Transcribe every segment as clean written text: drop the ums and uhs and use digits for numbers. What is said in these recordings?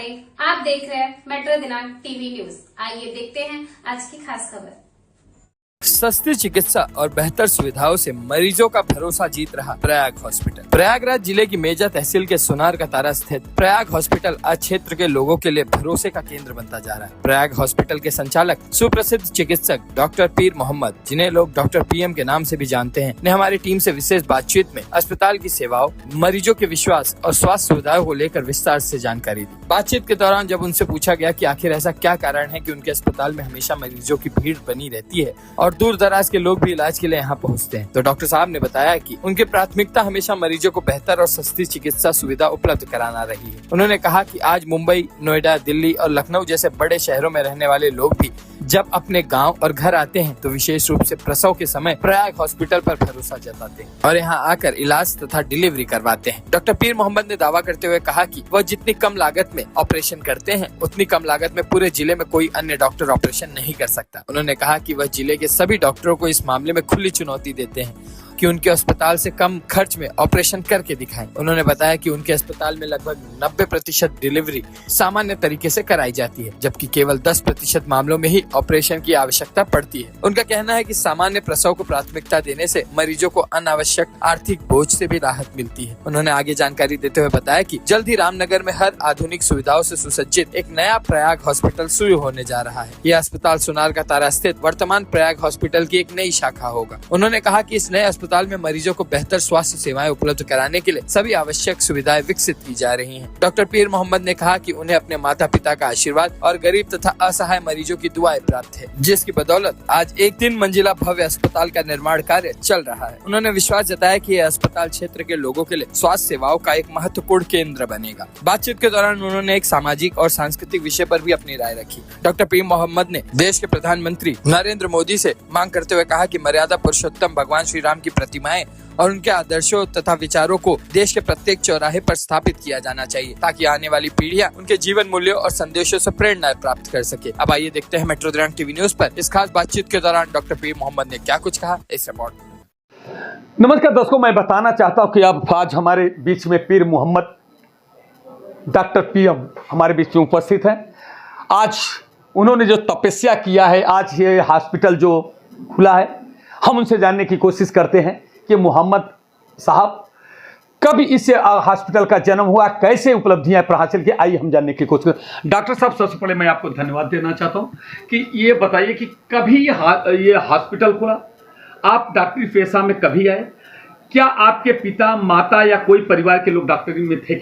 Live आप देख रहे हैं मेट्रो दिनांक टीवी न्यूज। आइए देखते हैं आज की खास खबर। सस्ती चिकित्सा और बेहतर सुविधाओं से मरीजों का भरोसा जीत रहा प्रयाग हॉस्पिटल। प्रयागराज जिले की मेजा तहसील के सुनार कतारा स्थित प्रयाग हॉस्पिटल आज क्षेत्र के लोगों के लिए भरोसे का केंद्र बनता जा रहा है। प्रयाग हॉस्पिटल के संचालक सुप्रसिद्ध चिकित्सक डॉक्टर पीर मोहम्मद, जिन्हें लोग डॉक्टर पीएम के नाम से भी जानते हैं, ने हमारी टीम से विशेष बातचीत में अस्पताल की सेवाओं, मरीजों के विश्वास और स्वास्थ्य सुविधाओं को लेकर विस्तार से जानकारी दी। बातचीत के दौरान जब उनसे पूछा गया कि आखिर ऐसा क्या कारण है कि उनके अस्पताल में हमेशा मरीजों की भीड़ बनी रहती है और दूर दराज के लोग भी इलाज के लिए यहाँ पहुँचते हैं, तो डॉक्टर साहब ने बताया कि उनकी प्राथमिकता हमेशा मरीजों को बेहतर और सस्ती चिकित्सा सुविधा उपलब्ध कराना रही है। उन्होंने कहा कि आज मुंबई, नोएडा, दिल्ली और लखनऊ जैसे बड़े शहरों में रहने वाले लोग भी जब अपने गांव और घर आते हैं तो विशेष रूप से प्रसव के समय प्रयाग हॉस्पिटल पर भरोसा जताते हैं और यहाँ आकर इलाज तथा डिलीवरी करवाते हैं। डॉक्टर पीर मोहम्मद ने दावा करते हुए कहा कि वह जितनी कम लागत में ऑपरेशन करते हैं, उतनी कम लागत में पूरे जिले में कोई अन्य डॉक्टर ऑपरेशन नहीं कर सकता। उन्होंने कहा कि वह जिले के सभी डॉक्टरों को इस मामले में खुली चुनौती देते हैं कि उनके अस्पताल से कम खर्च में ऑपरेशन करके दिखाएं। उन्होंने बताया कि उनके अस्पताल में लगभग 90% डिलीवरी सामान्य तरीके से कराई जाती है, जबकि केवल 10% मामलों में ही ऑपरेशन की आवश्यकता पड़ती है। उनका कहना है कि सामान्य प्रसव को प्राथमिकता देने से मरीजों को अनावश्यक आर्थिक बोझ से भी राहत मिलती है। उन्होंने आगे जानकारी देते हुए बताया कि जल्द ही रामनगर में हर आधुनिक सुविधाओं से सुसज्जित एक नया प्रयाग हॉस्पिटल शुरू होने जा रहा है। यह अस्पताल सुनार कतारा स्थित वर्तमान प्रयाग हॉस्पिटल की एक नई शाखा होगा। उन्होंने कहा कि इस नए अस्पताल में मरीजों को बेहतर स्वास्थ्य सेवाएं उपलब्ध कराने के लिए सभी आवश्यक सुविधाएं विकसित की जा रही हैं। डॉक्टर पीर मोहम्मद ने कहा कि उन्हें अपने माता पिता का आशीर्वाद और गरीब तथा असहाय मरीजों की दुआएं प्राप्त है, जिसकी बदौलत आज एक 3 मंजिला भव्य अस्पताल का निर्माण कार्य चल रहा है। उन्होंने विश्वास जताया कि यह अस्पताल क्षेत्र के लोगों के लिए स्वास्थ्य सेवाओं का एक महत्वपूर्ण केंद्र बनेगा। बातचीत के दौरान उन्होंने एक सामाजिक और सांस्कृतिक विषय पर भी अपनी राय रखी। डॉक्टर पीर मोहम्मद ने देश के प्रधानमंत्री नरेंद्र मोदी से मांग करते हुए कहा कि मर्यादा पुरुषोत्तम भगवान श्री राम की प्रतिमाएं और उनके आदर्शों तथा विचारों को देश के प्रत्येक चौराहे पर स्थापित किया जाना चाहिए, ताकि आने वाली पीढ़ियां उनके जीवन मूल्यों और संदेशों से प्रेरणा प्राप्त कर सके। अब आइए देखते हैं मेट्रो दिनांक टीवी न्यूज पर इस खास बातचीत के दौरान डॉक्टर पीर मोहम्मद ने क्या कुछ कहा, इस रिपोर्ट। नमस्कार दर्शकों, मैं बताना चाहता हूँ कि अब आज हमारे बीच में पीर मोहम्मद डॉक्टर पीएम हमारे बीच में उपस्थित हैं। आज उन्होंने जो तपस्या किया है, आज ये हॉस्पिटल जो खुला है, हम उनसे जानने की कोशिश करते हैं कि मोहम्मद साहब कब इस हॉस्पिटल का जन्म हुआ, कैसे उपलब्धियां हासिल की, आइए हम जानने की कोशिश करें। डॉक्टर साहब, सबसे पहले मैं आपको धन्यवाद देना चाहता हूं कि ये बताइए कि कभी ये हॉस्पिटल खुला, आप डॉक्टरी पेशा में कभी आए, क्या आपके पिता माता या कोई परिवार के लोग डॉक्टरी में थे?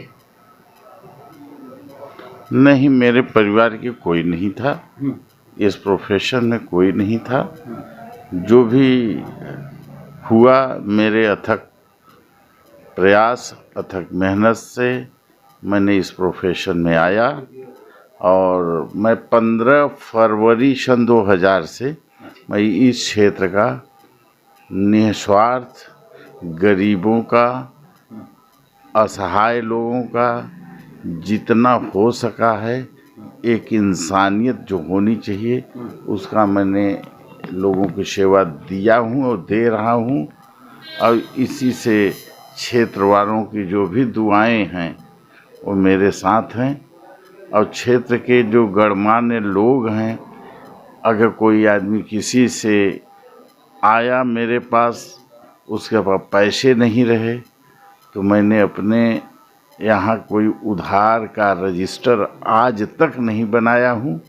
नहीं, मेरे परिवार के कोई नहीं था, इस प्रोफेशन में कोई नहीं था। जो भी हुआ मेरे अथक प्रयास, अथक मेहनत से मैंने इस प्रोफेशन में आया और मैं 15 फरवरी सन 2000 से मैं इस क्षेत्र का निस्वार्थ गरीबों का, असहाय लोगों का जितना हो सका है, एक इंसानियत जो होनी चाहिए उसका मैंने लोगों की सेवा दिया हूँ और दे रहा हूँ। और इसी से क्षेत्र वालों की जो भी दुआएं हैं वो मेरे साथ हैं। और क्षेत्र के जो गणमान्य लोग हैं, अगर कोई आदमी किसी से आया मेरे पास, उसके पास पैसे नहीं रहे, तो मैंने अपने यहाँ कोई उधार का रजिस्टर आज तक नहीं बनाया हूँ।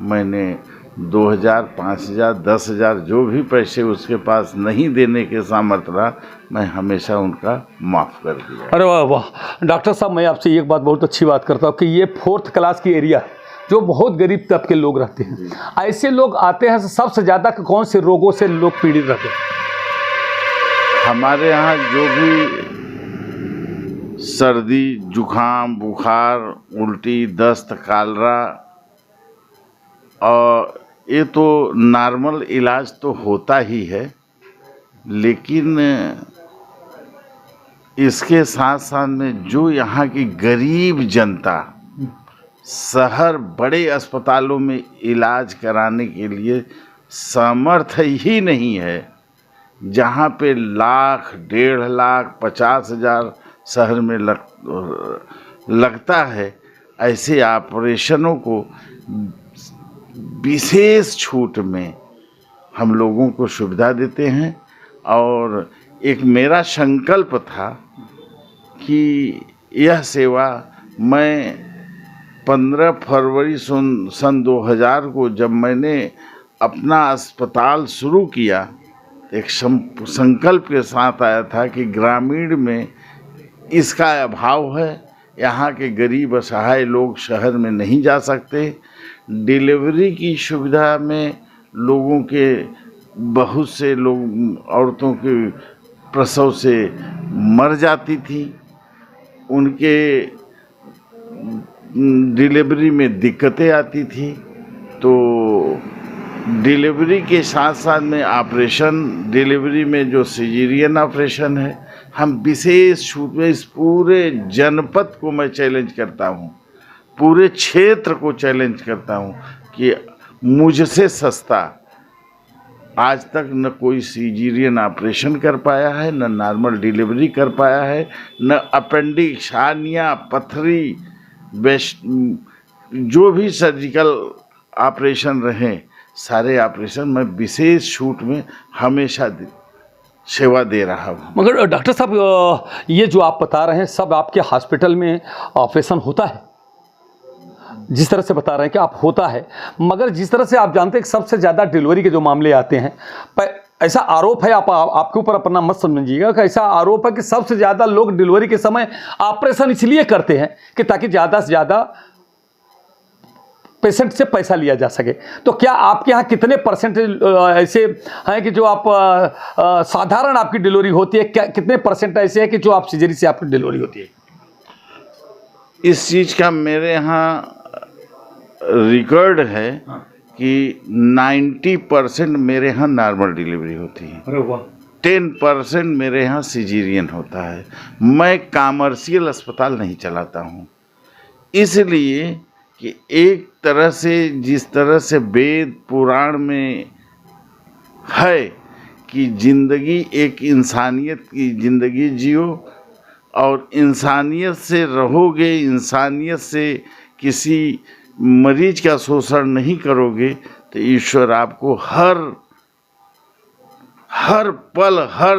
मैंने 2000, 5000, 10,000 जो भी पैसे उसके पास नहीं देने के सामर्थ्य रहा, मैं हमेशा उनका माफ़ कर दिया। अरे वाह वाह डॉक्टर साहब, मैं आपसे एक बात बहुत अच्छी बात करता हूँ कि ये 4th क्लास की एरिया है जो बहुत गरीब तबके के लोग रहते हैं। ऐसे लोग आते हैं, सबसे ज़्यादा कौन से रोगों से लोग पीड़ित रहते हैं? हमारे यहाँ जो भी सर्दी, जुखाम, बुखार, उल्टी, दस्त, कालरा, और ये तो नॉर्मल इलाज तो होता ही है, लेकिन इसके साथ साथ में जो यहाँ की गरीब जनता शहर बड़े अस्पतालों में इलाज कराने के लिए समर्थ ही नहीं है, जहाँ पे लाख, 1.5 लाख, 50,000 शहर में लगता है, ऐसे ऑपरेशनों को विशेष छूट में हम लोगों को सुविधा देते हैं। और एक मेरा संकल्प था कि यह सेवा मैं 15 फरवरी सन 2000 को जब मैंने अपना अस्पताल शुरू किया, एक संकल्प के साथ आया था कि ग्रामीण में इसका अभाव है, यहाँ के गरीब असहाय लोग शहर में नहीं जा सकते। डिलीवरी की सुविधा में लोगों के बहुत से लोग औरतों के प्रसव से मर जाती थी, उनके डिलीवरी में दिक्कतें आती थी। तो डिलीवरी के साथ साथ में ऑपरेशन, डिलीवरी में जो सिजेरियन ऑपरेशन है, हम विशेष छूट में इस पूरे जनपद को मैं चैलेंज करता हूँ, पूरे क्षेत्र को चैलेंज करता हूँ कि मुझसे सस्ता आज तक न कोई सिजेरियन ऑपरेशन कर पाया है, न नॉर्मल डिलीवरी कर पाया है, न अपेंडिक्स, हार्निया, पथरी, जो भी सर्जिकल ऑपरेशन रहे, सारे ऑपरेशन मैं विशेष छूट में हमेशा सेवा दे रहा हूँ। मगर डॉक्टर साहब, ये जो आप बता रहे हैं सब आपके हॉस्पिटल में ऑपरेशन होता है, जिस तरह से बता रहे हैं कि आप होता है, मगर जिस तरह से आप जानते हैं कि सबसे ज़्यादा डिलीवरी के जो मामले आते हैं, ऐसा आरोप है, आपके ऊपर अपना मत समझिएगा, कि ऐसा आरोप है कि सबसे ज़्यादा लोग डिलीवरी के समय ऑपरेशन इसलिए करते हैं कि ताकि ज़्यादा से ज़्यादा पेशेंट से पैसा लिया जा सके। तो क्या आपके यहाँ कितने परसेंटेज ऐसे हैं कि जो आप साधारण आपकी डिलीवरी होती है, क्या कितने परसेंट ऐसे हैं कि जो आप सर्जरी से आपकी डिलीवरी होती है? इस चीज़ का मेरे यहाँ रिकॉर्ड है कि 90% मेरे यहाँ नॉर्मल डिलीवरी होती है। अरे वाह। 10% मेरे यहाँ सिजेरियन होता है। मैं कमर्शियल अस्पताल नहीं चलाता हूँ, इसलिए कि एक तरह से जिस तरह से वेद पुराण में है कि ज़िंदगी एक इंसानियत की ज़िंदगी जियो और इंसानियत से रहोगे, इंसानियत से किसी मरीज का शोषण नहीं करोगे, तो ईश्वर आपको हर पल हर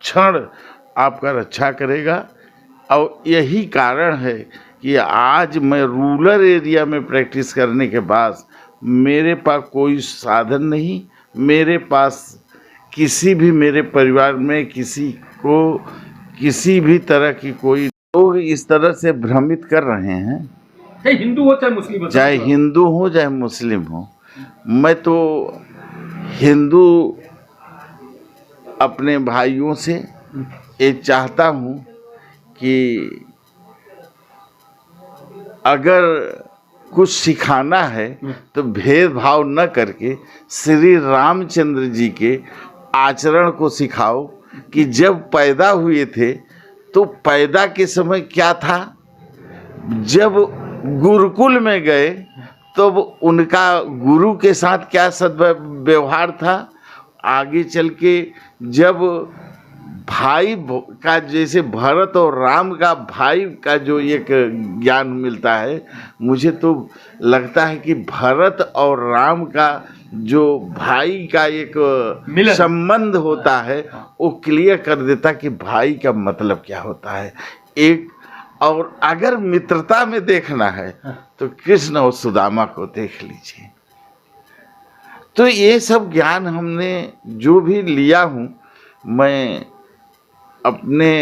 क्षण आपका रक्षा करेगा। और यही कारण है कि आज मैं रूरल एरिया में प्रैक्टिस करने के बाद मेरे पास कोई साधन नहीं, मेरे पास किसी भी मेरे परिवार में किसी को किसी भी तरह की कोई लोग इस तरह से भ्रमित कर रहे हैं, चाहे हिंदू हो चाहे मुस्लिम हो, चाहे हिंदू हो चाहे मुस्लिम हो। मैं तो हिंदू अपने भाइयों से ये चाहता हूँ कि अगर कुछ सिखाना है तो भेदभाव न करके श्री रामचंद्र जी के आचरण को सिखाओ कि जब पैदा हुए थे तो पैदा के समय क्या था, जब गुरुकुल में गए तो उनका गुरु के साथ क्या सद्व्यवहार था, आगे चल के जब भाई का जैसे भरत और राम का भाई का जो एक ज्ञान मिलता है, मुझे तो लगता है कि भरत और राम का जो भाई का एक संबंध होता है वो क्लियर कर देता कि भाई का मतलब क्या होता है। एक और अगर मित्रता में देखना है तो कृष्ण और सुदामा को देख लीजिए। तो ये सब ज्ञान हमने जो भी लिया हूँ, मैं अपने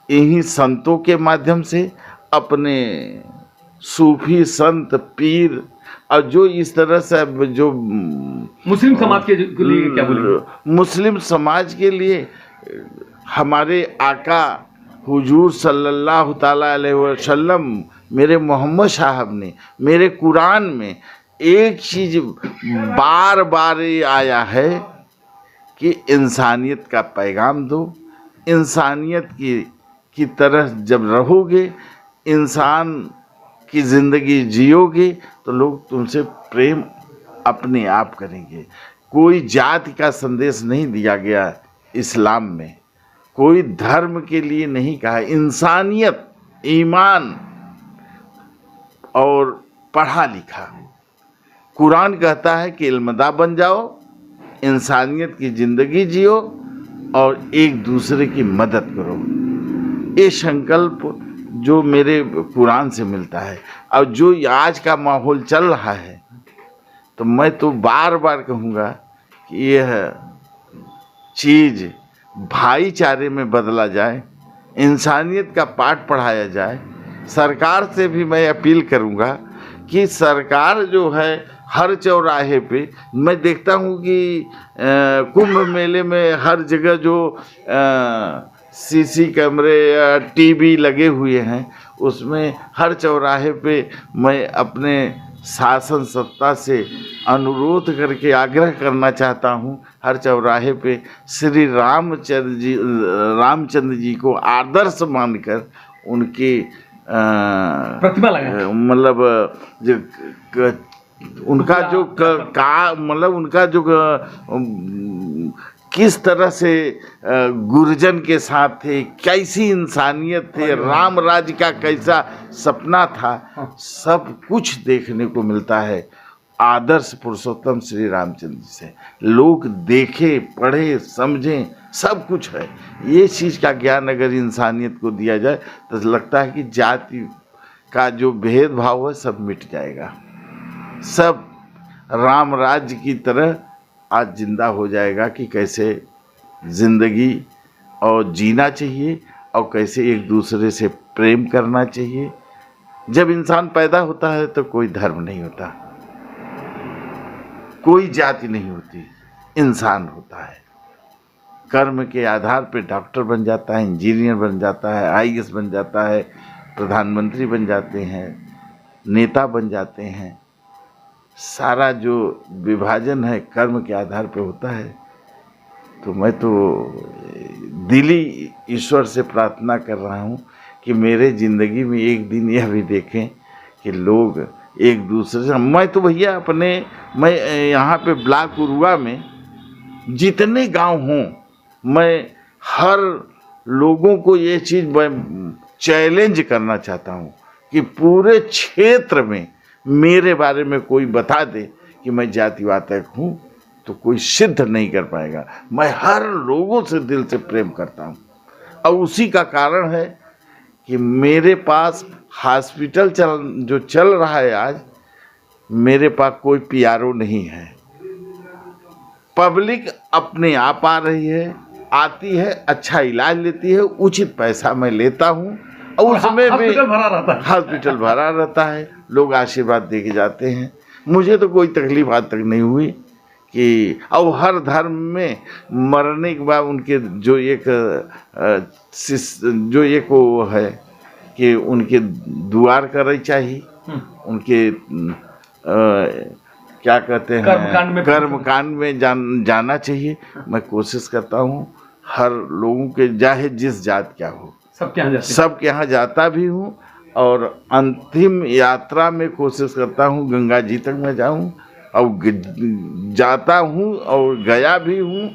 इन्हीं संतों के माध्यम से, अपने सूफी संत पीर और जो इस तरह से जो मुस्लिम समाज के लिए क्या बोलेंगे? मुस्लिम समाज के लिए हमारे आका हुजूर सल्लल्लाहु ताला अलैहि वसल्लम, मेरे मोहम्मद साहब ने मेरे कुरान में एक चीज़ बार बार आया है कि इंसानियत का पैगाम दो। इंसानियत की तरह जब रहोगे, इंसान की ज़िंदगी जियोगे तो लोग तुमसे प्रेम अपने आप करेंगे। कोई जाति का संदेश नहीं दिया गया इस्लाम में, कोई धर्म के लिए नहीं कहा। इंसानियत, ईमान, और पढ़ा लिखा। कुरान कहता है कि इल्मदा बन जाओ, इंसानियत की ज़िंदगी जियो और एक दूसरे की मदद करो। ये संकल्प जो मेरे कुरान से मिलता है। और जो आज का माहौल चल रहा है, तो मैं तो बार बार कहूँगा कि यह चीज़ भाईचारे में बदला जाए, इंसानियत का पाठ पढ़ाया जाए। सरकार से भी मैं अपील करूँगा कि सरकार जो है हर चौराहे पे, मैं देखता हूँ कि कुंभ मेले में हर जगह जो सीसी कैमरे या टीवी लगे हुए हैं, उसमें हर चौराहे पे मैं अपने शासन सत्ता से अनुरोध करके आग्रह करना चाहता हूँ, हर चौराहे पे श्री रामचंद्र जी को आदर्श मानकर उनकी प्रतिमा लगा, मतलब उनका जो मतलब उनका जो किस तरह से गुरजन के साथ थे, कैसी इंसानियत थे, राम राज्य का कैसा सपना था, सब कुछ देखने को मिलता है आदर्श पुरुषोत्तम श्री रामचंद्र जी से। लोग देखें, पढ़े, समझें, सब कुछ है। ये चीज़ का ज्ञान अगर इंसानियत को दिया जाए तो लगता है कि जाति का जो भेदभाव है सब मिट जाएगा, सब राम राज्य की तरह आज जिंदा हो जाएगा कि कैसे ज़िंदगी और जीना चाहिए और कैसे एक दूसरे से प्रेम करना चाहिए। जब इंसान पैदा होता है तो कोई धर्म नहीं होता, कोई जाति नहीं होती, इंसान होता है। कर्म के आधार पे डॉक्टर बन जाता है, इंजीनियर बन जाता है, आईएएस बन जाता है, प्रधानमंत्री बन जाते हैं, नेता बन जाते हैं। सारा जो विभाजन है कर्म के आधार पे होता है। तो मैं तो दिली ईश्वर से प्रार्थना कर रहा हूँ कि मेरे ज़िंदगी में एक दिन यह भी देखें कि लोग एक दूसरे से, मैं तो भैया मैं यहाँ पे ब्लॉक उरुआ में जितने गांव हों, मैं हर लोगों को ये चीज़ मैं चैलेंज करना चाहता हूँ कि पूरे क्षेत्र में मेरे बारे में कोई बता दे कि मैं जातिवाचक हूँ तो कोई सिद्ध नहीं कर पाएगा। मैं हर लोगों से दिल से प्रेम करता हूँ और उसी का कारण है कि मेरे पास हॉस्पिटल जो चल रहा है आज, मेरे पास कोई पीआरओ नहीं है। पब्लिक अपने आप आ रही है, आती है, अच्छा इलाज लेती है, उचित पैसा मैं लेता हूँ और उसमें भी हॉस्पिटल भरा रहता है, लोग आशीर्वाद दे के जाते हैं। मुझे तो कोई तकलीफ आज तक नहीं हुई कि, और हर धर्म में मरने के बाद उनके जो एक वो है कि उनके दुआर करनी चाहिए, उनके क्या कहते हैं कर्मकांड में जाना चाहिए। मैं कोशिश करता हूँ हर लोगों के, चाहे जिस जात क्या हो, सबके यहाँ जाता भी हूँ और अंतिम यात्रा में कोशिश करता हूँ गंगा जी तक मैं जाऊँ और जाता हूँ और गया भी हूँ,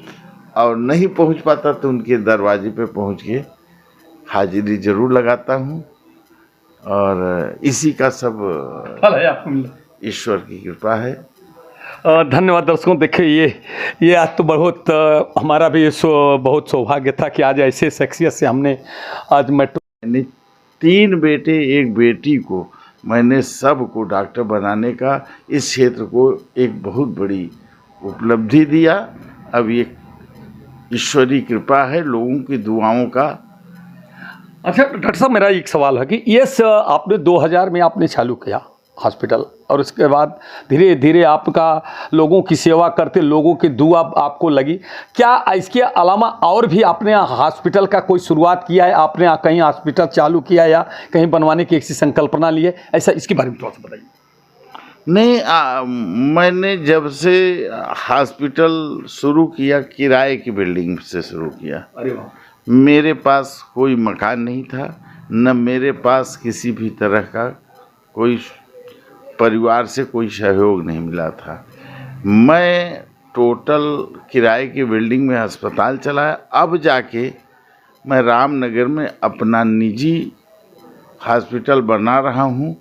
और नहीं पहुँच पाता तो उनके दरवाजे पे पहुँच के हाजिरी जरूर लगाता हूँ। और इसी का सब ईश्वर की कृपा है। धन्यवाद दर्शकों। देखिए ये आज तो बहुत हमारा भी बहुत सौभाग्य था कि आज ऐसे शख्सियत से हमने आज मैंने 3 बेटे 1 बेटी को मैंने सबको डॉक्टर बनाने का इस क्षेत्र को एक बहुत बड़ी उपलब्धि दिया। अब ये ईश्वरी कृपा है, लोगों की दुआओं का। अच्छा डॉक्टर साहब, मेरा एक सवाल है कि ये आपने 2000 में आपने चालू किया हॉस्पिटल और उसके बाद धीरे धीरे आपका लोगों की सेवा करते लोगों की दुआ आपको लगी। क्या इसके अलावा और भी आपने हॉस्पिटल का कोई शुरुआत किया है? आपने कहीं हॉस्पिटल चालू किया या कहीं बनवाने की ऐसी संकल्पना ली है? ऐसा इसके बारे में थोड़ा सा बताइए। नहीं, मैंने जब से हॉस्पिटल शुरू किया किराए की बिल्डिंग से शुरू किया। अरे वाह। मेरे पास कोई मकान नहीं था, न मेरे पास किसी भी तरह का कोई परिवार से कोई सहयोग नहीं मिला था। मैं टोटल किराए की बिल्डिंग में अस्पताल चलाया। अब जाके मैं रामनगर में अपना निजी हॉस्पिटल बना रहा हूँ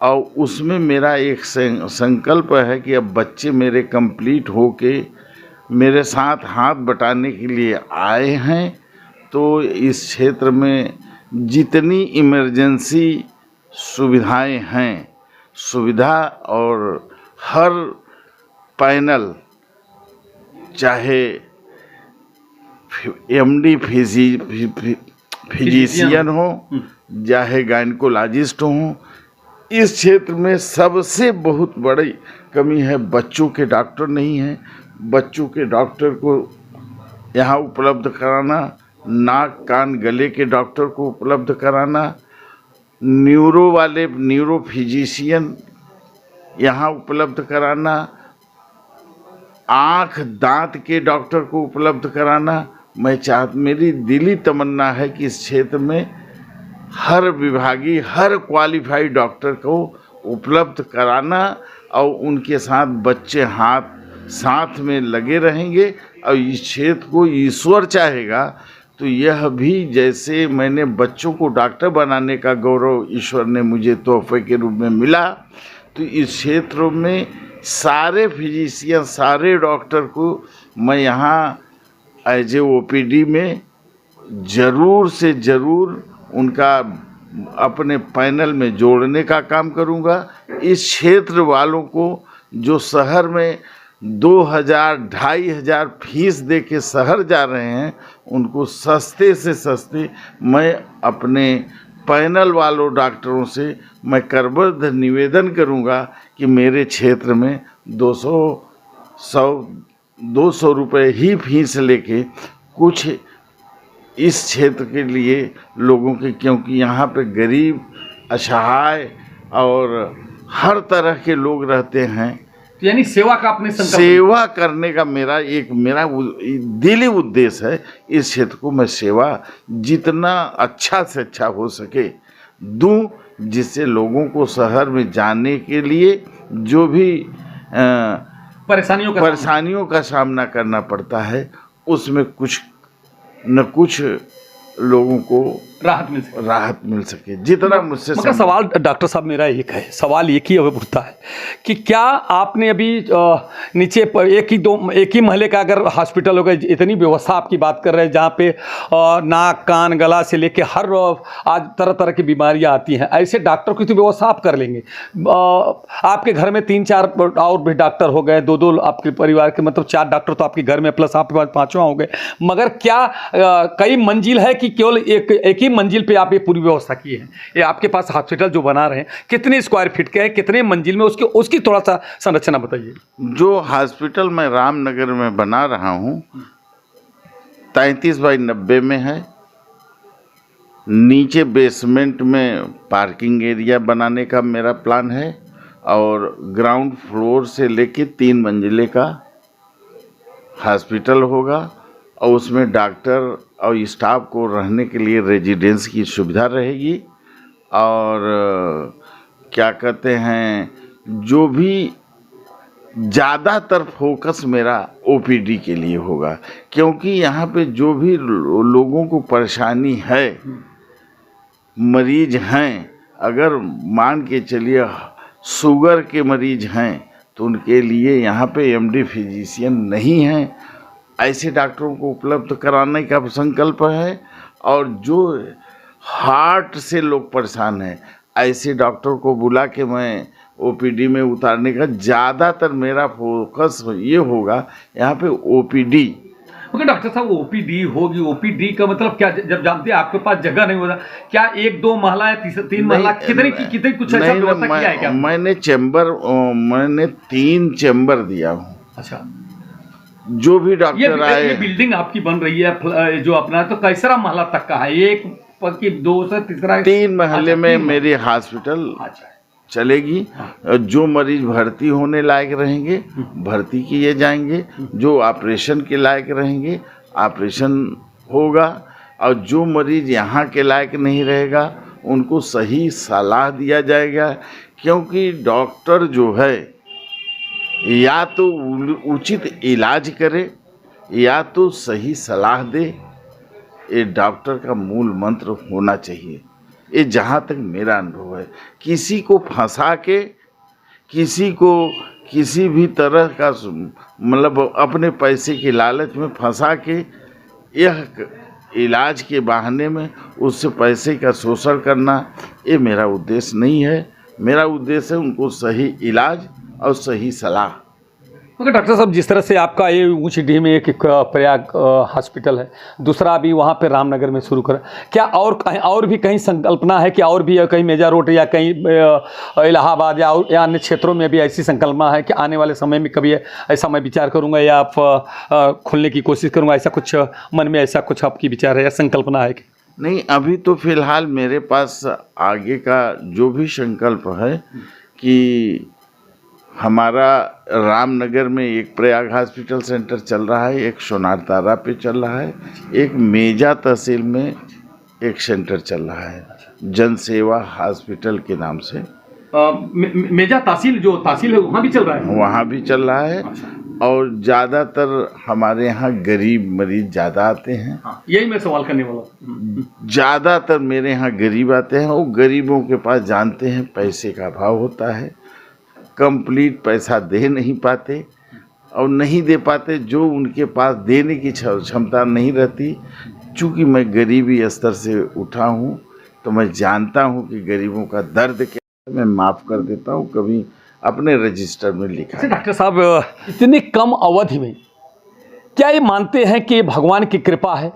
और उसमें मेरा एक संकल्प है कि अब बच्चे मेरे कंप्लीट होके मेरे साथ हाथ बटाने के लिए आए हैं, तो इस क्षेत्र में जितनी इमरजेंसी सुविधाएं हैं, सुविधा और हर पैनल, चाहे एमडी फिजिशियन हो, चाहे गायनकोलॉजिस्ट हो, इस क्षेत्र में सबसे बहुत बड़ी कमी है बच्चों के डॉक्टर नहीं हैं। बच्चों के डॉक्टर को यहाँ उपलब्ध कराना, नाक कान गले के डॉक्टर को उपलब्ध कराना, न्यूरो फिजिशियन यहाँ उपलब्ध कराना, आँख दांत के डॉक्टर को उपलब्ध कराना। मेरी दिली तमन्ना है कि इस क्षेत्र में हर विभागीय, हर क्वालिफाइड डॉक्टर को उपलब्ध कराना और उनके साथ बच्चे साथ में लगे रहेंगे। और इस क्षेत्र को ईश्वर चाहेगा तो यह भी, जैसे मैंने बच्चों को डॉक्टर बनाने का गौरव ईश्वर ने मुझे तोहफे के रूप में मिला, तो इस क्षेत्र में सारे फिजिशियन, सारे डॉक्टर को मैं यहाँ एज ए ओपीडी में ज़रूर से ज़रूर उनका अपने पैनल में जोड़ने का काम करूँगा। इस क्षेत्र वालों को जो शहर में 2,000-2,500 फीस दे के शहर जा रहे हैं, उनको सस्ते से सस्ते मैं अपने पैनल वालों डॉक्टरों से मैं करबद्ध निवेदन करूँगा कि मेरे क्षेत्र में 200 रुपये ही फीस लेके कुछ इस क्षेत्र के लिए लोगों के, क्योंकि यहाँ पे गरीब, असहाय और हर तरह के लोग रहते हैं। यानी सेवा का अपने सेवा करने का मेरा दिली उद्देश्य है। इस क्षेत्र को मैं सेवा जितना अच्छा से अच्छा हो सके दूं, जिससे लोगों को शहर में जाने के लिए जो भी परेशानियों का सामना करना पड़ता है, उसमें कुछ न कुछ लोगों को राहत मिल सके जितना मुझसे। मगर सवाल डॉक्टर साहब मेरा एक है, सवाल एक ही उठता है कि क्या आपने अभी नीचे एक ही महले का अगर हॉस्पिटल होगा, इतनी व्यवस्था आपकी बात कर रहे हैं जहाँ पे नाक कान गला से लेके हर आज तरह तरह की बीमारियाँ आती हैं, ऐसे डॉक्टर की तो व्यवस्था आप कर लेंगे। आपके घर में 3-4 और भी डॉक्टर हो गए, 2-2 आपके परिवार के, मतलब 4 डॉक्टर तो आपके घर में, प्लस आपके पास 5वां हो गए। मगर क्या कई मंजिल है कि केवल एक ही मंजिल पे आप ये पूरी व्यवस्था की है? ये आपके पास हॉस्पिटल जो बना रहे हैं कितने स्क्वायर फीट के है, कितने मंजिल में, उसकी थोड़ा सा संरचना बताइए। जो हॉस्पिटल मैं रामनगर में बना रहा हूँ 33 बाई 90 में है। नीचे बेसमेंट में पार्किंग एरिया बनाने का मेरा प्लान है और ग्राउंड फ्लोर से लेके 3 मंजिले का हॉस्पिटल होगा और उसमें डॉक्टर और स्टाफ को रहने के लिए रेजिडेंस की सुविधा रहेगी। और क्या कहते हैं, जो भी ज़्यादातर फोकस मेरा ओपीडी के लिए होगा, क्योंकि यहाँ पे जो भी लोगों को परेशानी है, मरीज हैं, अगर मान के चलिए शुगर के मरीज हैं तो उनके लिए यहाँ पे एमडी फिजिशियन नहीं हैं। ऐसे डॉक्टरों को उपलब्ध कराने का संकल्प है। और जो हार्ट से लोग परेशान हैं, ऐसे डॉक्टर को बुला के मैं ओपीडी में उतारने का ज़्यादातर मेरा फोकस ये होगा यहाँ पे ओपीडी। मगर डॉक्टर साहब ओपीडी होगी, ओपीडी का मतलब क्या? जब जानते हैं आपके पास जगह नहीं होता, क्या 1-2 महला या 3 महला, कितनी कुछ ऐसा व्यवस्था किया है क्या? मैंने 3 चैम्बर दिया हूँ। अच्छा, जो भी डॉक्टर आए। ये बिल्डिंग आपकी बन रही है जो अपना, तो कैसा महला तक का है? 1 की 2 से 3 महले में मेरी हॉस्पिटल चलेगी। जो मरीज भर्ती होने लायक रहेंगे भर्ती किए जाएंगे, जो ऑपरेशन के लायक रहेंगे ऑपरेशन होगा, और जो मरीज यहाँ के लायक नहीं रहेगा उनको सही सलाह दिया जाएगा। क्योंकि डॉक्टर जो है या तो उचित इलाज करे या तो सही सलाह दे, ये डॉक्टर का मूल मंत्र होना चाहिए। ये जहाँ तक मेरा अनुभव है। किसी को फंसा के, किसी को किसी भी तरह का मतलब अपने पैसे के लालच में फंसा के यह इलाज के बहाने में उससे पैसे का शोषण करना, ये मेरा उद्देश्य नहीं है। मेरा उद्देश्य है उनको सही इलाज और सही सलाह। मगर डॉक्टर साहब, जिस तरह से आपका ये ऊंचीडीह में एक प्रयाग हॉस्पिटल है, दूसरा अभी वहाँ पे रामनगर में शुरू करा, क्या और भी कहीं संकल्पना है कि और भी कहीं मेजा रोड या कहीं इलाहाबाद या अन्य क्षेत्रों में भी ऐसी संकल्पना है कि आने वाले समय में कभी ऐसा मैं विचार करूँगा या आप खुलने की कोशिश करूँगा, ऐसा कुछ मन में ऐसा कुछ आपकी विचार है या संकल्पना है कि? नहीं, अभी तो फिलहाल मेरे पास आगे का जो भी संकल्प है कि हमारा रामनगर में एक प्रयाग हॉस्पिटल सेंटर चल रहा है, एक सोनारतारा पे चल रहा है, एक मेजा तहसील में एक सेंटर चल रहा है जनसेवा हॉस्पिटल के नाम से। मेजा तहसील जो तहसील है वहाँ भी चल रहा है? वहाँ भी चल रहा है। और ज़्यादातर हमारे यहाँ गरीब मरीज ज़्यादा आते हैं। यही मैं सवाल करने वाला। ज़्यादातर मेरे यहाँ गरीब आते हैं। वो गरीबों के पास जानते हैं पैसे का अभाव होता है, कंप्लीट पैसा दे नहीं पाते और नहीं दे पाते, जो उनके पास देने की क्षमता नहीं रहती। चूँकि मैं गरीबी स्तर से उठा हूँ तो मैं जानता हूँ कि गरीबों का दर्द क्या है। मैं माफ़ कर देता हूँ, कभी अपने रजिस्टर में लिखा है। डॉक्टर साहब, इतनी कम अवधि में क्या ये मानते हैं कि भगवान की कृपा है,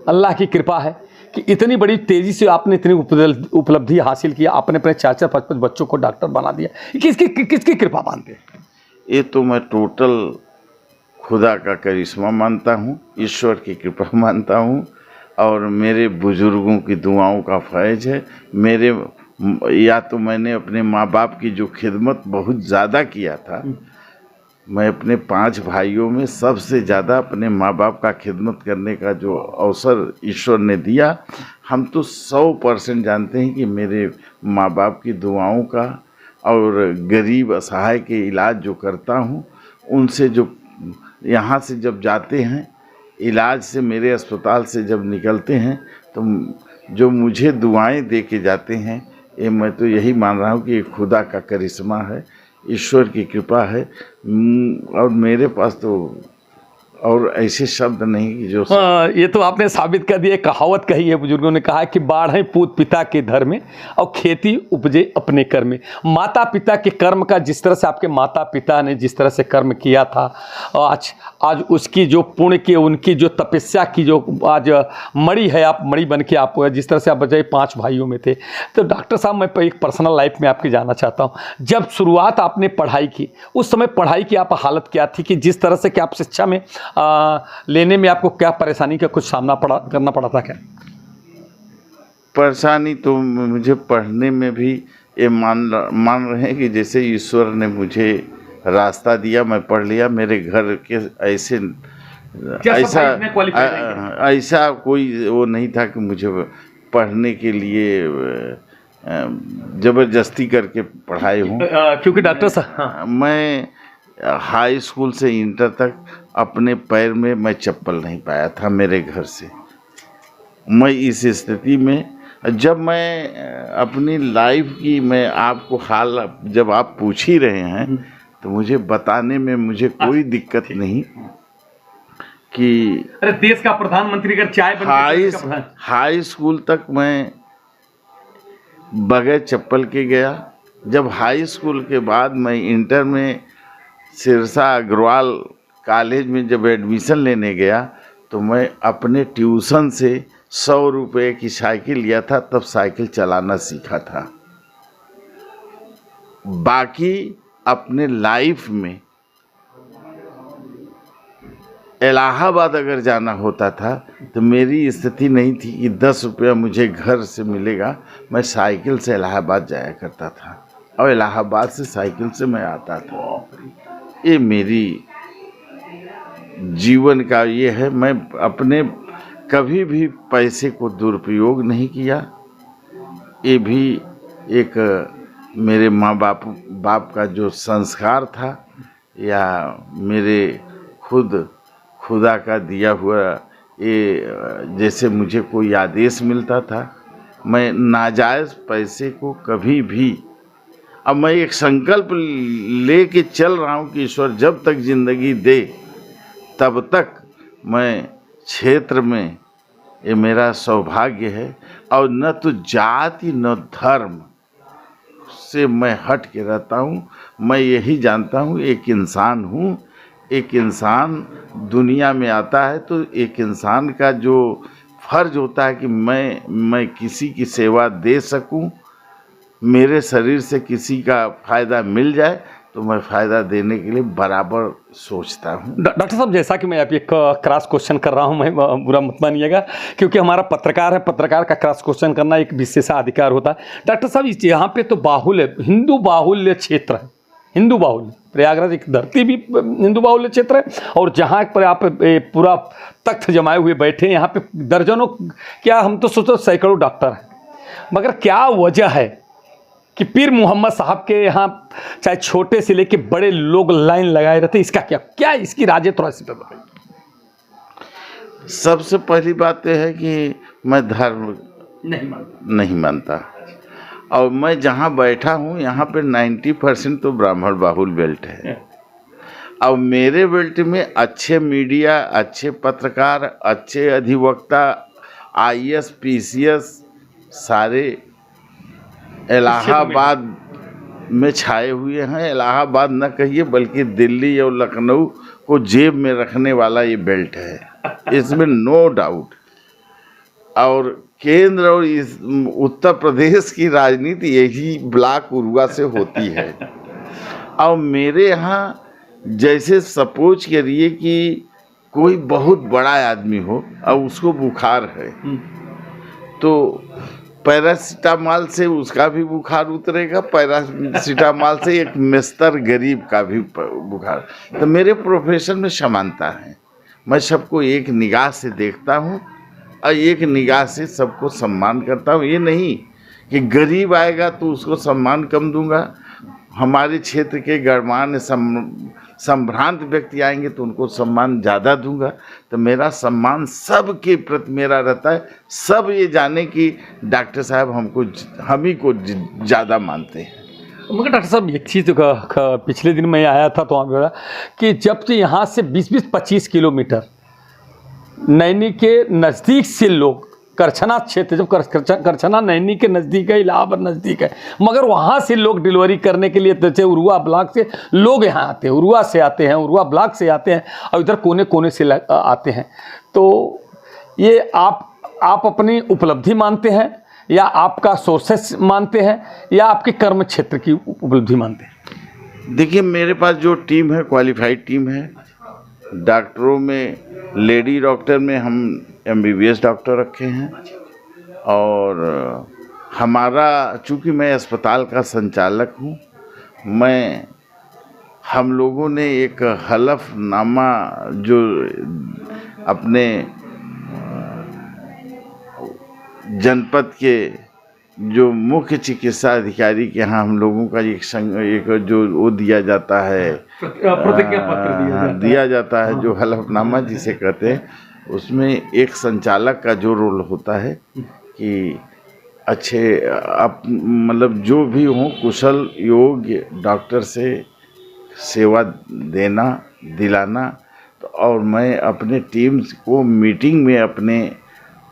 अल्लाह की कृपा है कि इतनी बड़ी तेज़ी से आपने इतनी उपलब्धि हासिल किया, आपने अपने 4-4-5-5 बच्चों को डॉक्टर बना दिया? किसकी कृपा मानते हैं? ये तो मैं टोटल खुदा का करिश्मा मानता हूँ, ईश्वर की कृपा मानता हूँ और मेरे बुजुर्गों की दुआओं का फैज़ है। या तो मैंने अपने माँ बाप की जो खिदमत बहुत ज़्यादा किया था, मैं अपने 5 भाइयों में सबसे ज़्यादा अपने माँ बाप का खिदमत करने का जो अवसर ईश्वर ने दिया, हम तो 100% जानते हैं कि मेरे माँ बाप की दुआओं का और गरीब असहाय के इलाज जो करता हूँ, उनसे जो यहाँ से जब जाते हैं इलाज से, मेरे अस्पताल से जब निकलते हैं तो जो मुझे दुआएं दे के जाते हैं, ये मैं तो यही मान रहा हूँ कि ये खुदा का करिश्मा है, ईश्वर की कृपा है। और मेरे पास तो और ऐसे शब्द नहीं कि जो ये तो आपने साबित कर दिया। कहावत कही है, बुजुर्गों ने कहा कि बाढ़े पूत पिता के धर में और खेती उपजे अपने कर्म में। माता पिता के कर्म का जिस तरह से आपके माता पिता ने जिस तरह से कर्म किया था, आज उसकी जो पुण्य की, उनकी जो तपस्या की जो आज मणि है, आप मणि बन के आप जिस तरह से आप बजाय 5 भाइयों में थे। तो डॉक्टर साहब, मैं एक पर्सनल लाइफ में आपकी जानना चाहता हूँ, जब शुरुआत आपने पढ़ाई की, उस समय पढ़ाई की आप हालत क्या थी कि जिस तरह से कि आप शिक्षा में लेने में आपको क्या परेशानी का कुछ सामना करना पड़ा था? क्या परेशानी तो मुझे पढ़ने में भी ये मान रहे हैं कि जैसे ईश्वर ने मुझे रास्ता दिया, मैं पढ़ लिया। मेरे घर के ऐसा कोई वो नहीं था कि मुझे पढ़ने के लिए ज़बरदस्ती करके पढ़ाए हूँ। क्योंकि डॉक्टर साहब, मैं हाई स्कूल से इंटर तक अपने पैर में मैं चप्पल नहीं पाया था मेरे घर से। मैं इस स्थिति में, जब मैं अपनी लाइफ की, मैं आपको हाल जब आप पूछ ही रहे हैं तो मुझे बताने में मुझे कोई दिक्कत नहीं कि अरे देश का प्रधानमंत्री अगर चाय हाई स्कूल तक मैं बगैर चप्पल के गया। जब हाई स्कूल के बाद मैं इंटर में सिरसा अग्रवाल कॉलेज में जब एडमिशन लेने गया तो मैं अपने ट्यूशन से 100 रुपये की साइकिल लिया था, तब साइकिल चलाना सीखा था। बाकी अपने लाइफ में इलाहाबाद अगर जाना होता था तो मेरी स्थिति नहीं थी कि 10 रुपया मुझे घर से मिलेगा। मैं साइकिल से इलाहाबाद जाया करता था और इलाहाबाद से साइकिल से मैं आता था। ये मेरी जीवन का ये है। मैं अपने कभी भी पैसे को दुरुपयोग नहीं किया। ये भी एक मेरे माँ बाप का जो संस्कार था, या मेरे खुदा का दिया हुआ, ये जैसे मुझे कोई आदेश मिलता था मैं नाजायज़ पैसे को कभी भी, अब मैं एक संकल्प ले के चल रहा हूँ कि ईश्वर जब तक जिंदगी दे तब तक मैं क्षेत्र में, ये मेरा सौभाग्य है। और न तो जाति न धर्म से मैं हट के रहता हूँ। मैं यही जानता हूँ एक इंसान हूँ। एक इंसान दुनिया में आता है तो एक इंसान का जो फर्ज होता है कि मैं किसी की सेवा दे सकूं, मेरे शरीर से किसी का फ़ायदा मिल जाए तो मैं फ़ायदा देने के लिए बराबर सोचता हूँ। डॉक्टर साहब, जैसा कि मैं अभी एक क्रॉस क्वेश्चन कर रहा हूँ, मैं बुरा मत मानिएगा, क्योंकि हमारा पत्रकार है, पत्रकार का क्रॉस क्वेश्चन करना एक विशेषाधिकार होता है। डॉक्टर साहब, यहाँ पे तो बाहुल्य, हिंदू बाहुल्य क्षेत्र है, हिंदू बाहुल्य, प्रयागराज एक धरती भी हिंदू बाहुल्य क्षेत्र है। और जहाँ पर आप पूरा तख्त जमाए हुए बैठे हैं, यहाँ पे दर्जनों, क्या हम तो सोचो सैकड़ों डॉक्टर हैं, मगर क्या वजह है कि पीर मोहम्मद साहब के यहाँ चाहे छोटे से लेके बड़े लोग लाइन लगाए रहते? इसका क्या इसकी राज थोड़ा सी बताइए। सबसे पहली बात यह है कि मैं धर्म नहीं मानता। और मैं जहाँ बैठा हूँ यहाँ पे 90% तो ब्राह्मण बाहुल बेल्ट है। और मेरे बेल्ट में अच्छे मीडिया, अच्छे पत्रकार, अच्छे अधिवक्ता, IAS PCS सारे इलाहाबाद में छाए हुए हैं। इलाहाबाद न कहिए बल्कि दिल्ली और लखनऊ को जेब में रखने वाला ये बेल्ट है, इसमें नो डाउट। और केंद्र और इस उत्तर प्रदेश की राजनीति यही ब्लॉक उरुआ से होती है। और मेरे यहाँ जैसे सपोज करिए कि कोई बहुत बड़ा आदमी हो और उसको बुखार है तो पैरासीटामॉल से उसका भी बुखार उतरेगा, पैरासीटामॉल से एक मिस्तर गरीब का भी बुखार। तो मेरे प्रोफेशन में समानता है। मैं सबको एक निगाह से देखता हूँ और एक निगाह से सबको सम्मान करता हूँ। ये नहीं कि गरीब आएगा तो उसको सम्मान कम दूंगा, हमारे क्षेत्र के गणमान्य संभ्रांत व्यक्ति आएंगे तो उनको सम्मान ज़्यादा दूंगा। तो मेरा सम्मान सबके प्रति मेरा रहता है। सब ये जाने कि डॉक्टर साहब हम ही को ज़्यादा मानते हैं। मगर डॉक्टर साहब, एक चीज़ पिछले दिन मैं आया था तो वहाँ बोला कि जब से यहाँ से 20-25 किलोमीटर नैनी के नज़दीक से लोग, करछना क्षेत्र, जब करछना नैनी के नज़दीक है, इलाहाबाद नज़दीक है, मगर वहाँ से लोग डिलीवरी करने के लिए, जैसे उरुआ ब्लॉक से लोग यहाँ आते हैं, उरुआ से आते हैं, उरुआ ब्लॉक से आते हैं और इधर कोने कोने से आते हैं। तो ये आप अपनी उपलब्धि मानते हैं या आपका सोर्सेस मानते हैं या आपके कर्म क्षेत्र की उपलब्धि मानते हैं? देखिए, मेरे पास जो टीम है क्वालिफाइड टीम है। डॉक्टरों में, लेडी डॉक्टर में हम MBBS डॉक्टर रखे हैं। और हमारा, चूँकि मैं अस्पताल का संचालक हूँ, हम लोगों ने एक हलफनामा जो अपने जनपद के जो मुख्य चिकित्सा अधिकारी के यहाँ हम लोगों का एक जो वो दिया जाता है, प्रतिज्ञा पत्र दिया जाता है, जो हलफनामा जिसे कहते हैं, उसमें एक संचालक का जो रोल होता है कि अच्छे मतलब जो भी हो कुशल योग्य डॉक्टर से सेवा देना दिलाना। तो और मैं अपने टीम्स को मीटिंग में अपने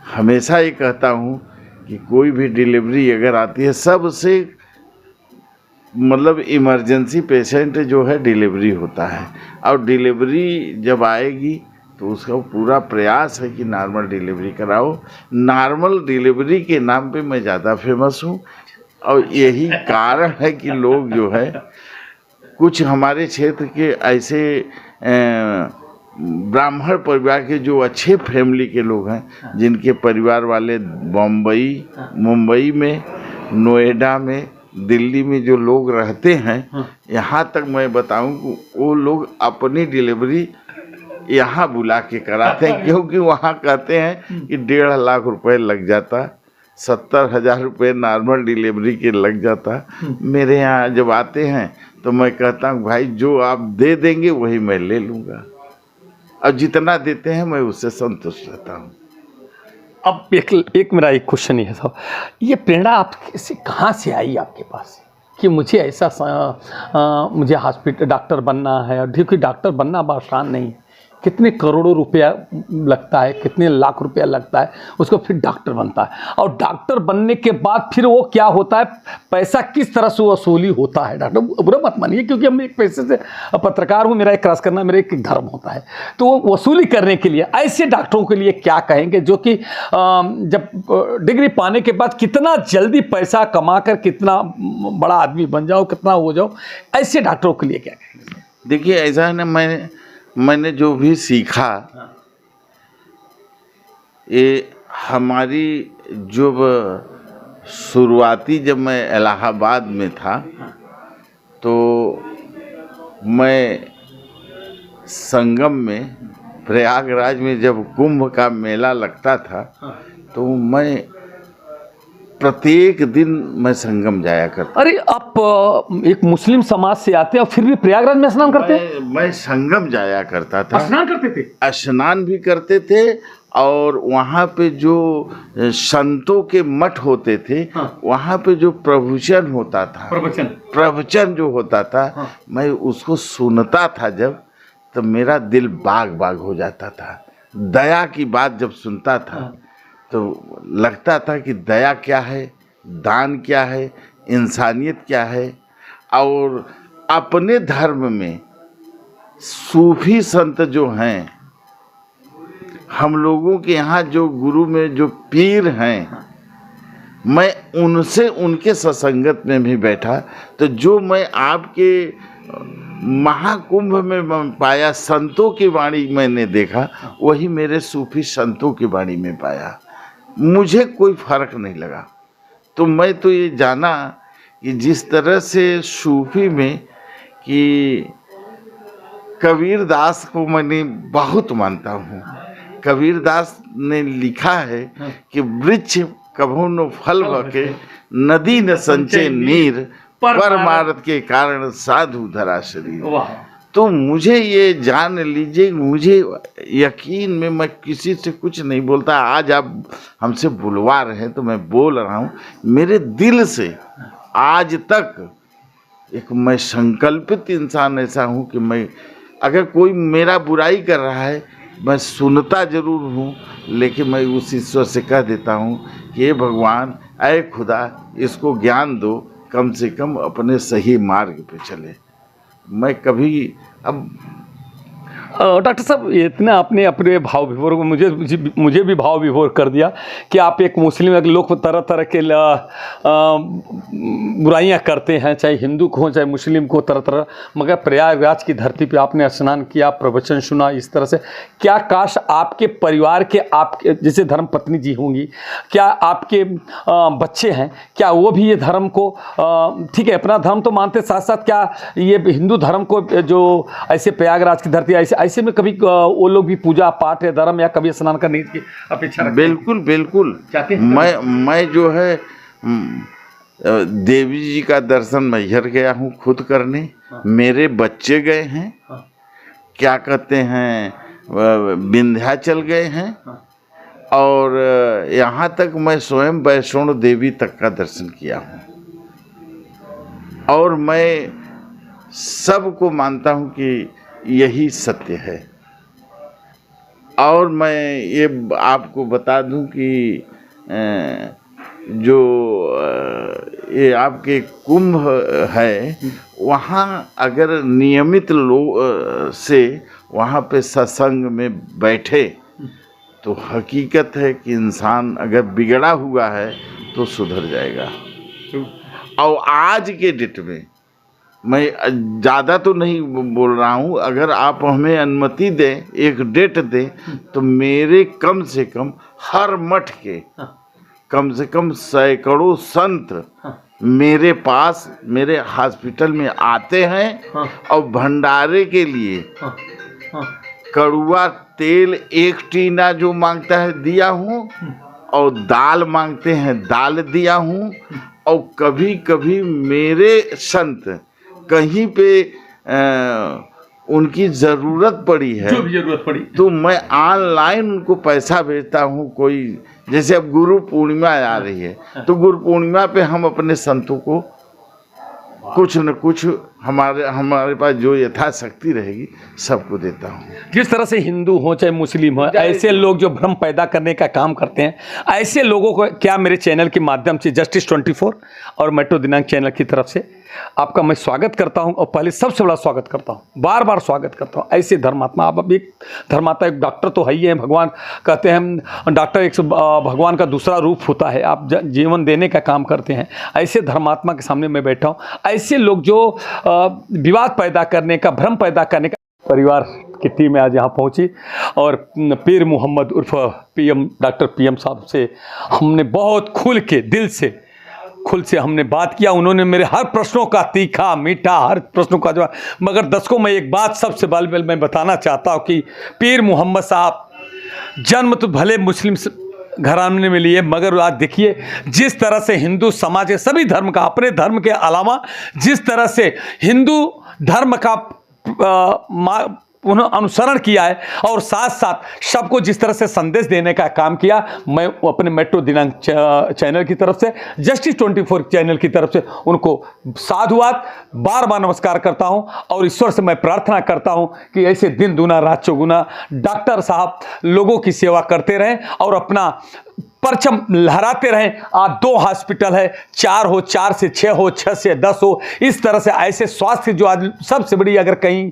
हमेशा ये कहता हूँ कि कोई भी डिलीवरी अगर आती है, सबसे मतलब इमरजेंसी पेशेंट जो है डिलीवरी होता है। और डिलीवरी जब आएगी तो उसका पूरा प्रयास है कि नॉर्मल डिलीवरी कराओ। नॉर्मल डिलीवरी के नाम पे मैं ज़्यादा फेमस हूँ। और यही कारण है कि लोग जो है, कुछ हमारे क्षेत्र के ऐसे ब्राह्मण परिवार के जो अच्छे फैमिली के लोग हैं, जिनके परिवार वाले बम्बई, मुंबई में, नोएडा में, दिल्ली में जो लोग रहते हैं, यहाँ तक मैं बताऊं कि वो लोग अपनी डिलीवरी यहाँ बुला के कराते हैं, क्योंकि वहाँ कहते हैं कि 1.5 लाख रुपए लग जाता, 70,000 रुपये नॉर्मल डिलीवरी के लग जाता। मेरे यहाँ जब आते हैं तो मैं कहता हूँ भाई जो आप दे देंगे वही मैं ले लूँगा, और जितना देते हैं मैं उससे संतुष्ट रहता हूँ। अब एक मेरा एक क्वेश्चन है साहब, ये प्रेरणा आप कहाँ से आई आपके पास कि मुझे ऐसा मुझे हॉस्पिटल डॉक्टर बनना है? और देखिए डॉक्टर बनना आसान नहीं है, कितने करोड़ों रुपया लगता है, कितने लाख रुपया लगता है, उसको फिर डॉक्टर बनता है। और डॉक्टर बनने के बाद फिर वो क्या होता है, पैसा किस तरह से वसूली होता है। डॉक्टर बुरा मत मानिए, क्योंकि हम एक पैसे से पत्रकार हूँ, मेरा एक क्रॉस करना मेरा एक धर्म होता है। तो वो वसूली करने के लिए ऐसे डॉक्टरों के लिए क्या कहेंगे जो कि जब डिग्री पाने के बाद कितना जल्दी पैसा कमा कर कितना बड़ा आदमी बन जाओ, कितना हो जाओ, ऐसे डॉक्टरों के लिए क्या कहेंगे? देखिए ऐसा है ना, मैंने जो भी सीखा, ये हमारी जो शुरुआती जब मैं इलाहाबाद में था तो मैं संगम में, प्रयागराज में जब कुंभ का मेला लगता था तो मैं प्रत्येक दिन मैं संगम जाया करता। अरे आप एक मुस्लिम समाज से आते हैं और फिर भी प्रयागराज में स्नान करते हैं? मैं संगम जाया करता था। स्नान करते थे? स्नान भी करते थे, और वहाँ पे जो संतों के मठ होते थे, हाँ। वहाँ पे जो प्रवचन होता था, प्रवचन जो होता था, हाँ। मैं उसको सुनता था जब, तो मेरा दिल बाग बाग हो जाता था। दया की बात जब सुनता था, हाँ। तो लगता था कि दया क्या है, दान क्या है, इंसानियत क्या है। और अपने धर्म में सूफी संत जो हैं, हम लोगों के यहाँ जो गुरु में जो पीर हैं, मैं उनसे, उनके सत्संगत में भी बैठा, तो जो मैं आपके महाकुंभ में पाया, संतों की वाणी मैंने देखा, वही मेरे सूफी संतों की वाणी में पाया। मुझे कोई फर्क नहीं लगा। तो मैं तो ये जाना कि जिस तरह से सूफी में कि कबीर दास को मैंने बहुत मानता हूँ। कबीर दास ने लिखा है कि वृक्ष कभो न फल बके, नदी न संचय नीर, परमार्थ के कारण साधु धरा शरीर। तो मुझे ये जान लीजिए, मुझे यकीन में, मैं किसी से कुछ नहीं बोलता। आज आप हमसे बुलवा रहे हैं तो मैं बोल रहा हूँ, मेरे दिल से आज तक एक मैं संकल्पित इंसान ऐसा हूँ कि मैं, अगर कोई मेरा बुराई कर रहा है, मैं सुनता जरूर हूँ, लेकिन मैं उस ईश्वर से कह देता हूँ कि हे भगवान, ऐ खुदा, इसको ज्ञान दो, कम से कम अपने सही मार्ग पे चले। मैं कभी अब डॉक्टर साहब इतना आपने अपने भाव विभोर को मुझे भी भाव विभोर कर दिया कि आप एक मुस्लिम, लोग तरह तरह के बुराइयां करते हैं, चाहे हिंदू को हो चाहे मुस्लिम को, तरह तरह, मगर प्रयागराज की धरती पे आपने स्नान किया, प्रवचन सुना, इस तरह से। क्या काश आपके परिवार के, आपके जैसे धर्म पत्नी जी होंगी, क्या आपके बच्चे हैं, क्या वो भी ये धर्म को, ठीक है अपना धर्म तो मानते, साथ साथ क्या ये हिंदू धर्म को, जो ऐसे प्रयागराज की धरती, ऐसे में कभी वो लोग भी पूजा पाठ या धर्म या कभी स्नान करने की अपेक्षा रखते? बिल्कुल बिल्कुल। मैं जो है देवी जी का दर्शन मैहर गया हूँ खुद करने। हाँ। मेरे बच्चे गए हैं। हाँ। क्या कहते हैं, विंध्याचल गए हैं। हाँ। और यहाँ तक मैं स्वयं वैष्णो देवी तक का दर्शन किया हूँ। और मैं सबको मानता हूँ कि यही सत्य है। और मैं ये आपको बता दूं कि जो ये आपके कुंभ है, वहाँ अगर नियमित लोग से वहाँ पे सत्संग में बैठे तो हकीकत है कि इंसान अगर बिगड़ा हुआ है तो सुधर जाएगा। और आज के डेट में मैं ज़्यादा तो नहीं बोल रहा हूँ, अगर आप हमें अनुमति दें, एक डेट दें, तो मेरे कम से कम हर मठ के कम से कम सैकड़ों संत मेरे पास, मेरे हॉस्पिटल में आते हैं और भंडारे के लिए कड़ुआ तेल 1 टीना जो मांगता है दिया हूँ, और दाल मांगते हैं दाल दिया हूँ। और कभी कभी मेरे संत कहीं पे उनकी ज़रूरत पड़ी है, जो भी जरूरत पड़ी तो मैं ऑनलाइन उनको पैसा भेजता हूँ। कोई जैसे अब गुरु पूर्णिमा आ रही है, तो गुरु पूर्णिमा पे हम अपने संतों को कुछ न कुछ हमारे पास जो यथाशक्ति रहेगी सबको देता हूँ। जिस तरह से हिंदू हो चाहे मुस्लिम हो, ऐसे लोग जो भ्रम पैदा करने का काम करते हैं, ऐसे लोगों को क्या मेरे चैनल के माध्यम से जस्टिस 24 और मेट्रो दिनांक चैनल की तरफ से आपका मैं स्वागत करता हूं। और पहले सबसे बड़ा स्वागत करता हूं, बार बार स्वागत करता हूं। ऐसे धर्मात्मा, आप अब एक धर्मात्मा, एक डॉक्टर तो है ही है, भगवान कहते हैं डॉक्टर एक भगवान का दूसरा रूप होता है, आप जीवन देने का काम करते हैं। ऐसे धर्मात्मा के सामने मैं बैठा हूँ। ऐसे लोग जो विवाद पैदा करने का, भ्रम पैदा करने का, परिवार की टीम आज यहाँ पहुँची और पीर मोहम्मद उर्फ PM डॉक्टर PM साहब से हमने बहुत खुल के दिल से हमने बात किया। उन्होंने मेरे हर प्रश्नों का तीखा मीठा हर प्रश्नों का जवाब, मगर दर्शकों मैं एक बात सबसे पहले मैं बताना चाहता हूँ कि पीर मोहम्मद साहब जन्म तो भले मुस्लिम घराने में लिए, मगर आज देखिए जिस तरह से हिंदू समाज के सभी धर्म का, अपने धर्म के अलावा जिस तरह से हिंदू धर्म का उन्होंने अनुसरण किया है और साथ साथ सबको जिस तरह से संदेश देने का काम किया, मैं अपने मेट्रो दिनांक चैनल की तरफ से, जस्टिस 24 चैनल की तरफ से उनको साधुवाद, बार बार नमस्कार करता हूं। और ईश्वर से मैं प्रार्थना करता हूं कि ऐसे दिन दूना रात चौगुना डॉक्टर साहब लोगों की सेवा करते रहें और अपना परचम लहराते रहें। आज 2 हॉस्पिटल है, 4 हो, 4 से 6 हो, 6 से 10 हो, इस तरह से ऐसे स्वास्थ्य जो आज सबसे बड़ी अगर कहीं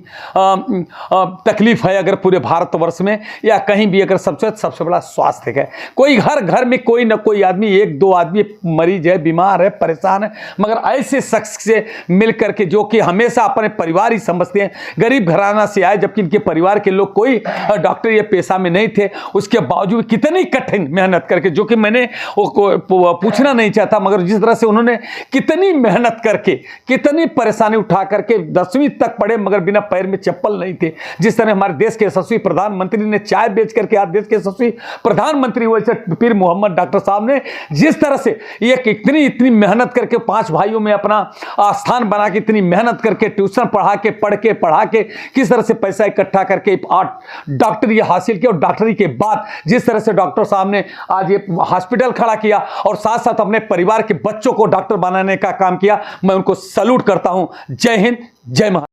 तकलीफ है अगर पूरे भारतवर्ष में या कहीं भी अगर सबसे बड़ा स्वास्थ्य है। कोई घर में कोई ना कोई आदमी, 1-2 आदमी मरीज है, बीमार है, परेशान है, मगर ऐसे शख्स से मिल करके जो कि हमेशा अपने परिवार ही समझते हैं, गरीब घराना से आए, जबकि इनके परिवार के लोग कोई डॉक्टर या पेशा में नहीं थे, उसके बावजूद कितनी कठिन मेहनत करके, जो कि मैंने पूछना नहीं चाहता, मगर जिस तरह से उन्होंने कितनी मेहनत करके, कितनी परेशानी उठा करके 10वीं तक पढ़े मगर बिना पैर में चप्पल नहीं थे। जिस तरह हमारे देश के यशस्वी प्रधानमंत्री ने चाय बेच करके आज देश के यशस्वी प्रधानमंत्री हुए, पीर मोहम्मद डॉक्टर साहब ने जिस तरह से एक इतनी मेहनत करके 5 भाइयों में अपना स्थान बना के, इतनी मेहनत करके ट्यूशन पढ़ा के किस तरह से पैसा इकट्ठा करके 8 डॉक्टरी हासिल किया और डॉक्टरी के बाद जिस तरह से डॉक्टर साहब ने आज ये हॉस्पिटल खड़ा किया और साथ साथ अपने परिवार के बच्चों को डॉक्टर बनाने का काम किया, मैं उनको सैल्यूट करता हूं। जय हिंद, जय महाराष्ट्र।